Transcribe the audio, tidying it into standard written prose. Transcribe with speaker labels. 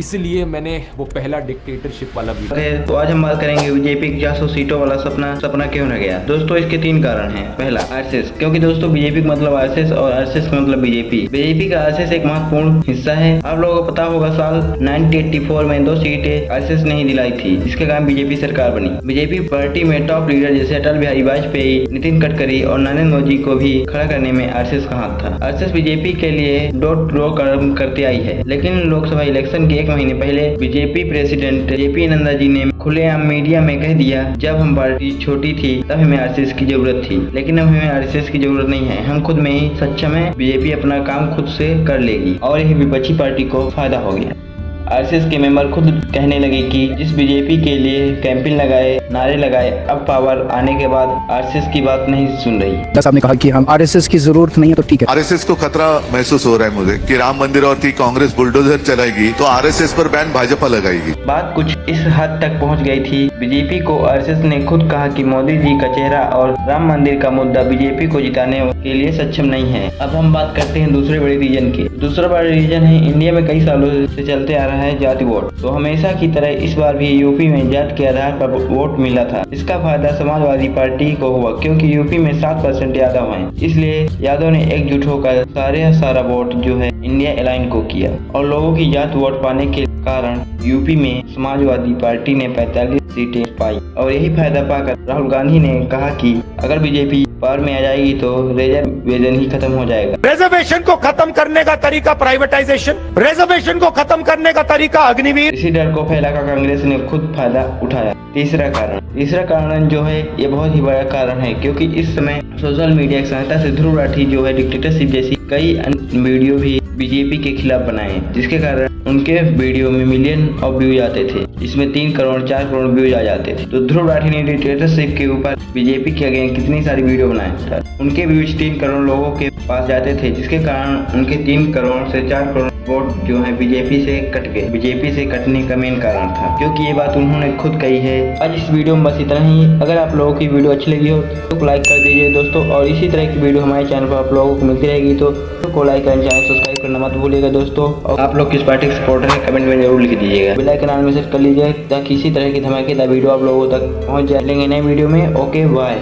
Speaker 1: इसलिए मैंने वो पहला डिक्टेटरशिप वाला वीडियो।
Speaker 2: तो आज हम बात करेंगे बीजेपी की 400 सीटों वाला सपना क्यों न गया। दोस्तों इसके 3 कारण हैं। पहला आरएसएस, क्योंकि दोस्तों बीजेपी का मतलब आरएसएस और आरएसएस का मतलब बीजेपी। बीजेपी का आरएसएस एक महत्वपूर्ण हिस्सा है। आप लोगों को पता होगा साल 1984 में 2 सीटें आरएसएस ने ही दिलाई थी, जिसके कारण बीजेपी सरकार बनी। बीजेपी पार्टी में टॉप लीडर जैसे अटल बिहारी वाजपेयी, नितिन गडकरी और नरेंद्र मोदी को भी खड़ा करने में आरएसएस का हाथ था। आरएसएस बीजेपी के लिए डोर टू डोर काम करती आई है, लेकिन लोकसभा इलेक्शन के 1 महीने पहले BJP president JP Nadda ji ने खुलेआम मीडिया में कह दिया, जब हम पार्टी छोटी थी तब हमें आरएसएस की जरूरत थी, लेकिन अब हमें आरएसएस की जरूरत नहीं है। हम खुद में ही सक्षम है। बीजेपी अपना काम खुद से कर लेगी। और यही विपक्षी पार्टी को फायदा हो गया। आरएसएस के मेंबर खुद कहने लगे कि जिस बीजेपी के लिए कैंपेन लगाए, नारे लगाए, अब पावर आने के बाद आरएसएस की बात नहीं सुन रही।
Speaker 3: साहब ने कहा कि हम आरएसएस की जरूरत नहीं है, तो ठीक है।
Speaker 4: आरएसएस को खतरा महसूस हो रहा है मुझे कि राम मंदिर और की कांग्रेस बुलडोजर चलाएगी तो आरएसएस पर बैन भाजपा लगाएगी।
Speaker 2: बात कुछ इस हद तक पहुंच गई थी। बीजेपी को आरएसएस ने खुद कहा कि मोदी जी का चेहरा और राम मंदिर का मुद्दा बीजेपी को जिताने के लिए सक्षम नहीं है। अब हम बात करते हैं दूसरे बड़े रीजन की। दूसरा बड़ा रीजन है इंडिया में कई सालों से चलते आ रहा है जाति वोट। तो हमेशा की तरह इस बार भी यूपी में जात के आधार पर वोट मिला था। इसका फायदा समाजवादी पार्टी को हुआ, क्योंकि यूपी में 7% यादव हैं। इसलिए यादव ने एकजुट होकर सारा वोट जो है इंडिया अलाइन को किया और लोगों की जात वोट पाने के कारण यूपी में समाजवादी पार्टी ने 45 सीटें पाई। और यही फायदा पाकर राहुल गांधी ने कहा कि अगर बीजेपी पावर में आ जाएगी तो रिजर्वेशन ही खत्म हो जाएगा।
Speaker 5: रिजर्वेशन को खत्म करने का तरीका प्राइवेटाइजेशन, रिजर्वेशन को खत्म करने का तरीका अग्निवीर।
Speaker 2: इसी डर को फैलाकर कांग्रेस ने खुद फायदा उठाया। तीसरा कारण जो है ये बहुत ही बड़ा कारण है, क्योंकि इस समय सोशल मीडिया की सहायता से ध्रुव राठी जो है डिक्टेटरशिप जैसी कई वीडियो भी बीजेपी के खिलाफ बनाए, जिसके कारण उनके वीडियो में मिलियन ऑफ व्यूज आते थे। इसमें 3 करोड़ 4 करोड़ व्यूज आ जाते थे। तो ध्रुव राठी ने डिक्टेटरशिप के ऊपर बीजेपी के अगेंस्ट कितनी सारी वीडियो बनाए। उनके व्यूज 3 करोड़ लोगों के पास जाते थे, जिसके कारण उनके 3 करोड़ से 4 करोड़ वोट जो है बीजेपी से कट गए। बीजेपी से कटने का मेन कारण था, क्योंकि ये बात उन्होंने खुद कही है। आज इस वीडियो में बस इतना ही। अगर आप लोगों की वीडियो अच्छी लगी हो तो लाइक कर दीजिए दोस्तों, और इसी तरह की वीडियो हमारे चैनल पर आप लोगों को मिलती रहेगी। तो लाइक करना, चैनल सब्सक्राइब करना मत भूलिएगा दोस्तों। और आप लोग किस पार्टी के सपोर्टर हैं कमेंट में जरूर लिख दीजिएगा। बेल आइकन ऑन में सेट कर लीजिए ताकि इसी तरह की धमाकेदार वीडियो आप लोगों तक पहुंच जाए। लेंगे नए वीडियो में। Okay bye.